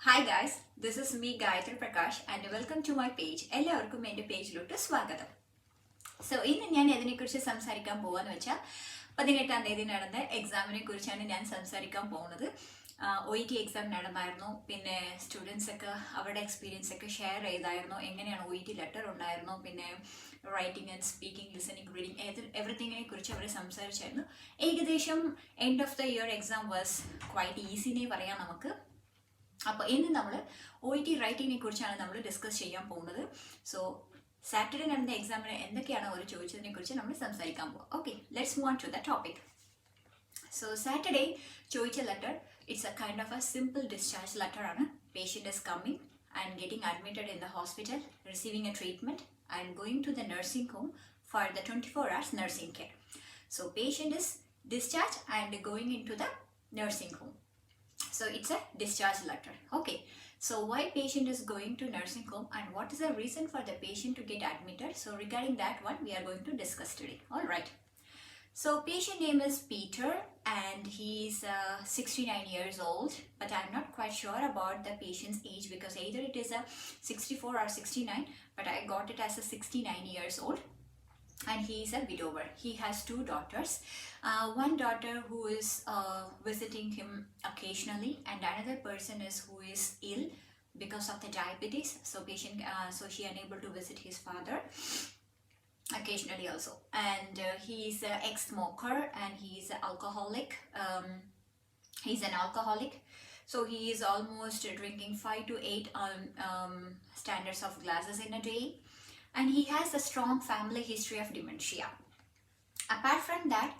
Hi guys, this is me Gayatri Prakash and welcome to my page. എല്ലാവർക്കും എൻ്റെ പേജിലോട്ട് സ്വാഗതം. So ഇന്ന് ഞാൻ ഇതിനെക്കുറിച്ച് സംസാരിക്കാൻ പോവാന്ന് വെച്ചാൽ 18-ാം തീയതി നടന്ന എക്സാമിനെ കുറിച്ചാണ് ഞാൻ സംസാരിക്കാൻ പോകുന്നത്. OET എക്സാം നടന്നായിരുന്നു. പിന്നെ സ്റ്റുഡൻസ് ഒക്കെ അവരുടെ എക്സ്പീരിയൻസ് ഒക്കെ ഷെയർ ചെയ്തായിരുന്നു. എങ്ങനെയാണ് OET ലെറ്റർ ഉണ്ടായിരുന്നു, പിന്നെ writing and speaking, listening, reading എവറിത്തിങ്ങിനെ കുറിച്ച് അവർ സംസാരിച്ചായിരുന്നു. ഏകദേശം end of the year exam was quite ഈസിനെ പറയാം നമുക്ക്. അപ്പോൾ ഇന്ന് നമ്മൾ OET റൈറ്റിങ്ങിനെ കുറിച്ചാണ് നമ്മൾ ഡിസ്കസ് ചെയ്യാൻ പോകുന്നത്. സോ സാറ്റർഡേ നടന്ന എക്സാമിന് എന്തൊക്കെയാണ് അവർ ചോദിച്ചതിനെ കുറിച്ച് നമ്മൾ സംസാരിക്കാൻ പോകും. Okay, let's move on to the topic. So Saturday ചോദിച്ച letter it's a kind of a simple discharge letter ആണ്. Patient is coming and getting admitted in the hospital, receiving a treatment and going to the nursing home for the 24 hours nursing care. So patient is discharged and going into the nursing home. So it's a discharge letter. Okay, so why patient is going to nursing home and what is the reason for the patient to get admitted? So regarding that one we are going to discuss today. All right, so patient name is Peter and he is 69 years old, but I'm not quite sure about the patient's age because either it is a 64 or 69, but I got it as a 69 years old. And he is a widower. He has 2 daughters. One daughter who is visiting him occasionally, and another person is who is ill because of the diabetes. So so she unable to visit his father occasionally also. And he is an ex-smoker and he is an alcoholic. He's an alcoholic. So he is almost drinking 5 to 8 standards of glasses in a day. And he has a strong family history of dementia. Apart from that,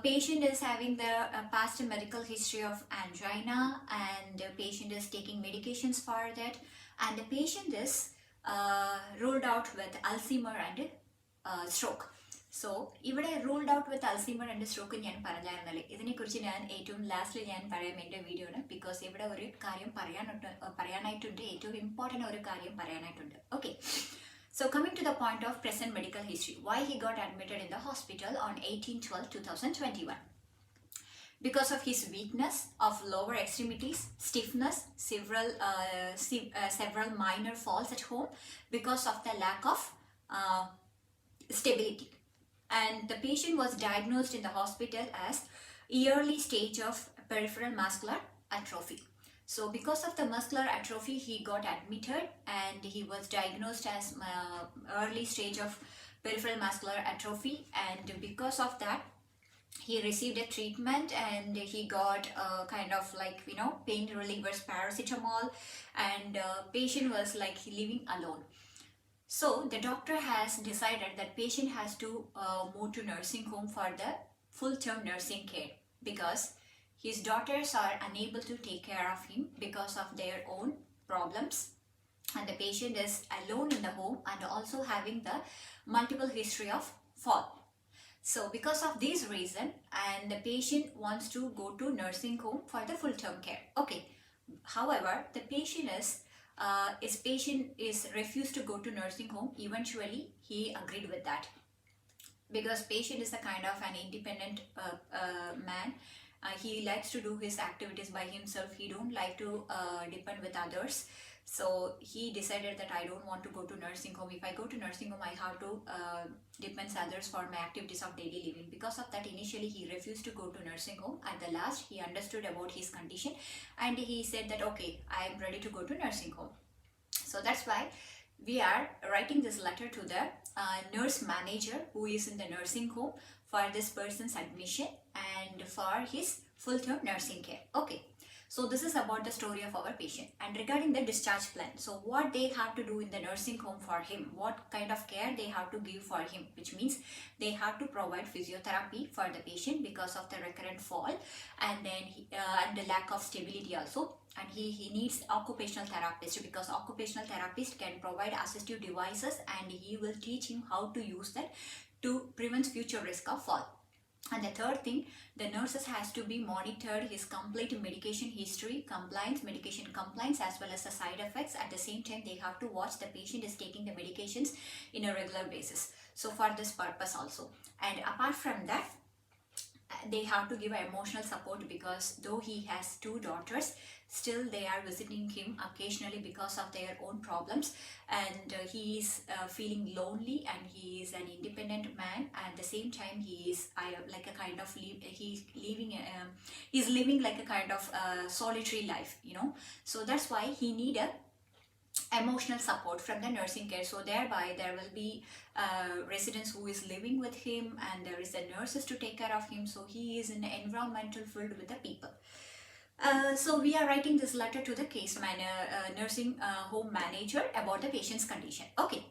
patient is having the past medical history of angina, and patient is taking medications for that, and the patient is ruled out with Alzheimer and stroke. So ഇവിടെ ruled out with Alzheimer and stroke ഞാൻ പറഞ്ഞായിരുന്നല്ലേ, ഇതിനെക്കുറിച്ച് ഞാൻ ഏറ്റവും ലാസ്റ്റിൽ ഞാൻ പറയാം എൻ്റെ വീഡിയോന്. ബിക്കോസ് ഇവിടെ ഒരു കാര്യം പറയാനായിട്ടുണ്ട്, ഏറ്റവും ഇമ്പോർട്ടൻ്റ് ഒരു കാര്യം പറയാനായിട്ടുണ്ട്. Okay, so coming to the point of present medical history, why he got admitted in the hospital on 18/12/2021. Because of his weakness of lower extremities, stiffness, several minor falls at home because of the lack of stability. And the patient was diagnosed in the hospital as early stage of peripheral muscular atrophy. So because of the muscular atrophy, he got admitted and he was diagnosed as early stage of peripheral muscular atrophy. And because of that, he received a treatment and he got kind of like, pain relievers, paracetamol, and patient was like living alone. So the doctor has decided that patient has to move to nursing home for the full-term nursing care because his daughters are unable to take care of him because of their own problems, and the patient is alone in the home and also having the multiple history of fall. So because of this reason, and the patient wants to go to nursing home for the full term care. Okay, however, the patient is refused to go to nursing home. Eventually he agreed with that because patient is a kind of an independent man. He likes to do his activities by himself. He don't like to depend with others. So he decided that I don't want to go to nursing home. If I go to nursing home, I have to depend others for my activities of daily living. Because of that, initially he refused to go to nursing home. At the last, he understood about his condition and he said that okay, I am ready to go to nursing home. So that's why we are writing this letter to the nurse manager who is in the nursing home for this person's admission and for his full-term nursing care. Okay, so this is about the story of our patient. And regarding the discharge plan, so what they have to do in the nursing home for him, what kind of care they have to give for him, which means they have to provide physiotherapy for the patient because of the recurrent fall and then and the lack of stability also. And he needs occupational therapist because occupational therapist can provide assistive devices and he will teach him how to use that to prevent future risk of fall. And the third thing, the nurses has to be monitored his complete medication history, medication compliance as well as the side effects. At the same time, they have to watch the patient is taking the medications in a regular basis. So for this purpose also. And apart from that, they have to give emotional support because though he has two daughters, still they are visiting him occasionally because of their own problems, and he is feeling lonely, and he is an independent man. At the same time, he is like a kind of he's living like a kind of solitary life, you know. So that's why he need a emotional support from the nursing care. So thereby there will be residents who is living with him, and there is a nurses to take care of him. So he is in an environmental field with the people. So we are writing this letter to the nursing home manager about the patient's condition. Okay,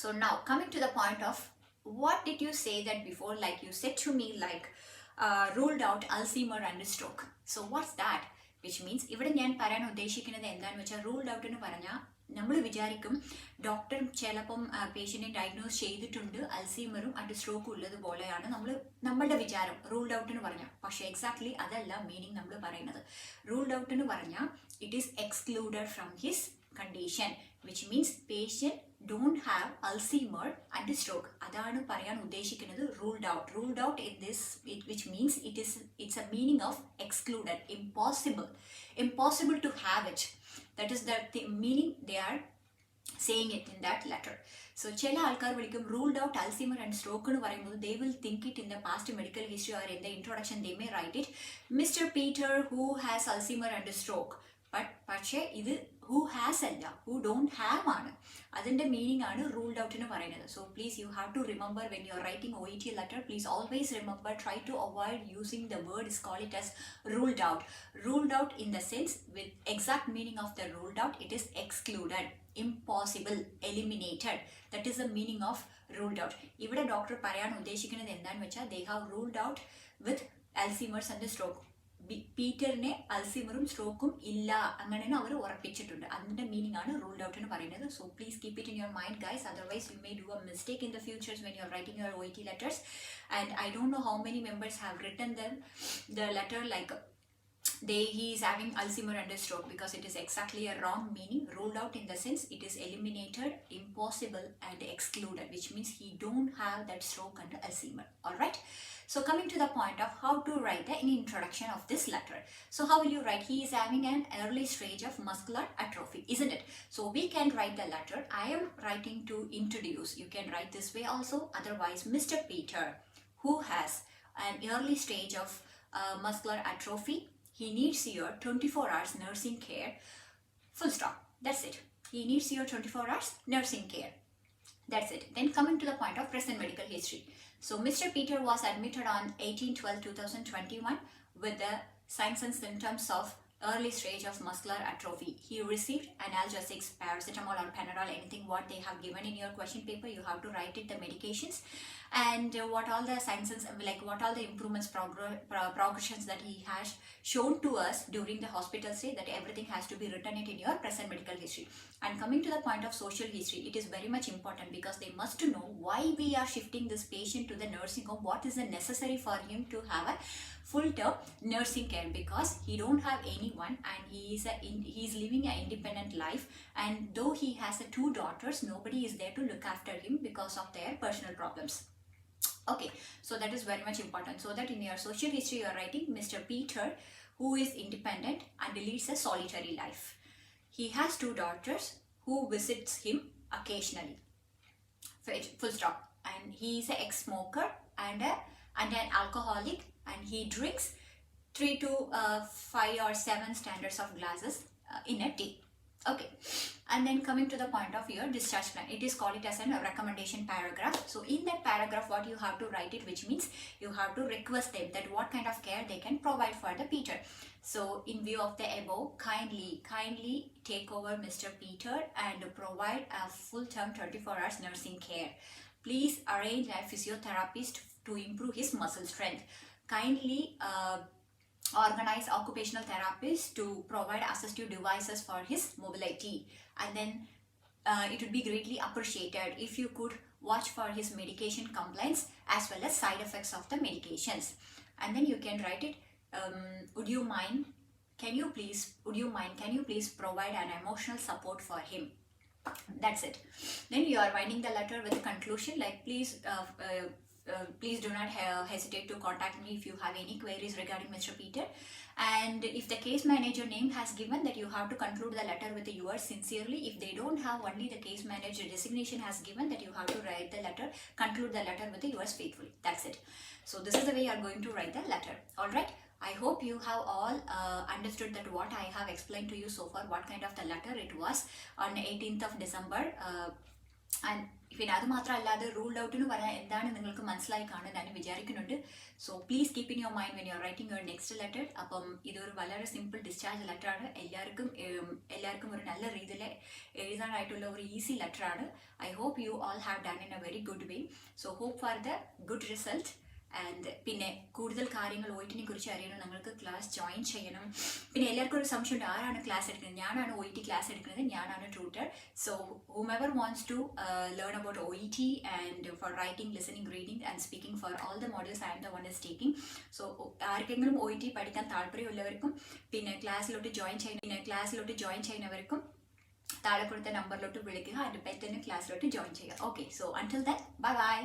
so now coming to the point of what did you say that before, like you said to me, like ruled out Alzheimer and stroke. So what's that? Which means ഇവിടെ ഞാൻ പറയാൻ ഉദ്ദേശിക്കുന്നത് എന്താണെന്ന് വെച്ചാൽ ruled out എന്ന് പറഞ്ഞാൽ നമ്മൾ വിചാരിക്കും ഡോക്ടർ ചിലപ്പം പേഷ്യൻറ്റിനെ ഡയഗ്നോസ് ചെയ്തിട്ടുണ്ട് അൽസീമറും അറ്റ് സ്ട്രോക്കും ഉള്ളതുപോലെയാണ് നമ്മളുടെ വിചാരം റൂൾഡ് ഔട്ട് എന്ന് പറഞ്ഞാൽ. പക്ഷേ എക്സാക്ട്ലി അതല്ല മീനിങ് നമ്മൾ പറയുന്നത്. റൂൾഡ് ഔട്ട് എന്ന് പറഞ്ഞാൽ it is excluded from his condition, which means patient don't have Alzheimer and stroke. അതാണ് പറയാൻ ഉദ്ദേശിക്കുന്നത് ruled out. Ruled out in this, which means it's a meaning of excluded, impossible to have it. That is the meaning they are saying it in that letter. So ചില ആൾക്കാർ വിളിക്കും ruled out Alzheimer and stroke എന്ന് പറയുമ്പോൾ they will think it in the past medical history, or in the introduction they may write it Mr. Peter who has Alzheimer and stroke. പക്ഷേ ഇത് who has അല്ല, who don't have ആണ്. അതിൻ്റെ meaning ആണ് ruled out എന്ന് പറയുന്നത്. So please, you have to remember when you are writing OET letter, please always remember, try to avoid using the word, is call it as ruled out. Ruled out in the sense, with exact meaning of the ruled out, it is excluded, impossible, eliminated. That is the meaning of ruled out. ഇവിടെ doctor പറയാൻ ഉദ്ദേശിക്കുന്നത് എന്താണെന്ന് വെച്ചാൽ they have ruled out with Alzheimer's and stroke. പീറ്ററിനെ അൽസീമറും സ്ട്രോക്കും ഇല്ല അങ്ങനെയാണ് അവർ ഉറപ്പിച്ചിട്ടുണ്ട്. അതിൻ്റെ meaning ആണ് ruled out എന്ന് പറയുന്നത്. So please keep it in your mind guys, otherwise you may do A mistake in the futures when you are writing your OET letters. And I don't know how many members have written the letter like he is having Alzheimer and stroke, because it is exactly a wrong meaning. Ruled out in the sense it is eliminated, impossible and excluded, which means he don't have that stroke and Alzheimer. All right. So coming to the point of how to write the introduction of this letter. So how will you write? He is having an early stage of muscular atrophy, isn't it? So we can write the letter. I am writing to introduce. You can write this way also. Otherwise, Mr. Peter, who has an early stage of muscular atrophy, he needs your 24 hours nursing care. Full stop. That's it. He needs your 24 hours nursing care. That's it. Then coming to the point of present medical history. So Mr. Peter was admitted on 18/12/2021 with the signs and symptoms of early stage of muscular atrophy. He received analgesics, paracetamol or Panadol, anything what they have given in your question paper. You have to write it, the medications, and what all the signs and like what all the improvements, progressions that he has shown to us during the hospital stay, that everything has to be written it in your present medical history. And coming to the point of social history, it is very much important because they must know why we are shifting this patient to the nursing home, what is necessary for him to have a full-term nursing care, because he don't have anyone and he is living an independent life, and though he has two daughters, nobody is there to look after him because of their personal problems. Okay, so that is very much important. So that in your social history you are writing Mr. Peter, who is independent and leads a solitary life. He has two daughters who visits him occasionally. Full stop. And he is an ex-smoker and an alcoholic, and he drinks 3 to 5 or 7 standards of glasses in a day. Okay, and then coming to the point of your discharge plan, it is called it as a recommendation paragraph. So in that paragraph, what you have to write it, which means you have to request them that what kind of care they can provide for the Peter. So in view of the above, kindly take over Mr. Peter and provide a full-term 24 hours nursing care. Please arrange a physiotherapist to improve his muscle strength. Kindly organize occupational therapists to provide assistive devices for his mobility. And then it would be greatly appreciated if you could watch for his medication complaints as well as side effects of the medications. And then you can write it, can you please provide an emotional support for him. That's it. Then you are writing the letter with conclusion, like please please do not hesitate to contact me if you have any queries regarding Mr. Peter. And if the case manager name has given, that you have to conclude the letter with yours sincerely. If they don't have, only the case manager designation has given, that you have to write the letter, conclude the letter with yours faithfully. That's it. So this is the way you are going to write the letter. All right. I hope you have all understood that what I have explained to you so far, what kind of the letter it was on 18th of December. And പിന്നെ അത് മാത്രമല്ലാതെ ruled out എന്ന് പറയാൻ എന്താണ് നിങ്ങൾക്ക് മനസ്സിലായി കാണാൻ ഞാൻ വിചാരിക്കുന്നുണ്ട്. So please keep in your mind when you are writing your next letter. അപ്പം ഇതൊരു വളരെ സിമ്പിൾ ഡിസ്ചാർജ് ലെറ്ററാണ്. എല്ലാവർക്കും ഒരു നല്ല രീതിയിൽ എഴുതാനായിട്ടുള്ള ഒരു ഈസി ലെറ്ററാണ്. I hope you all have done in a very good way. So hope for the good result. And പിന്നെ കൂടുതൽ കാര്യങ്ങൾ OET കുറിച്ച് അറിയണം, നിങ്ങൾക്ക് ക്ലാസ് ജോയിൻ ചെയ്യണം. പിന്നെ എല്ലാവർക്കും ഒരു സംശയമുണ്ട്, ആരാണ് ക്ലാസ് എടുക്കുന്നത്? ഞാനാണ് OET ക്ലാസ് എടുക്കുന്നത്, ഞാനാണ് tutor. So whomever wants to learn about OET and for writing, listening, reading and speaking, for all the modules I am the one is taking. So ആർക്കെങ്കിലും OET പഠിക്കാൻ താല്പര്യമുള്ളവർക്കും പിന്നെ ക്ലാസ്സിലോട്ട് ജോയിൻ ചെയ്യുന്നവർക്കും താഴെ കൊടുത്ത നമ്പറിലോട്ട് വിളിക്കുക, അതിൻ്റെ പെട്ടെന്ന് ക്ലാസ്സിലോട്ട് ജോയിൻ ചെയ്യുക. Okay, so until then bye bye.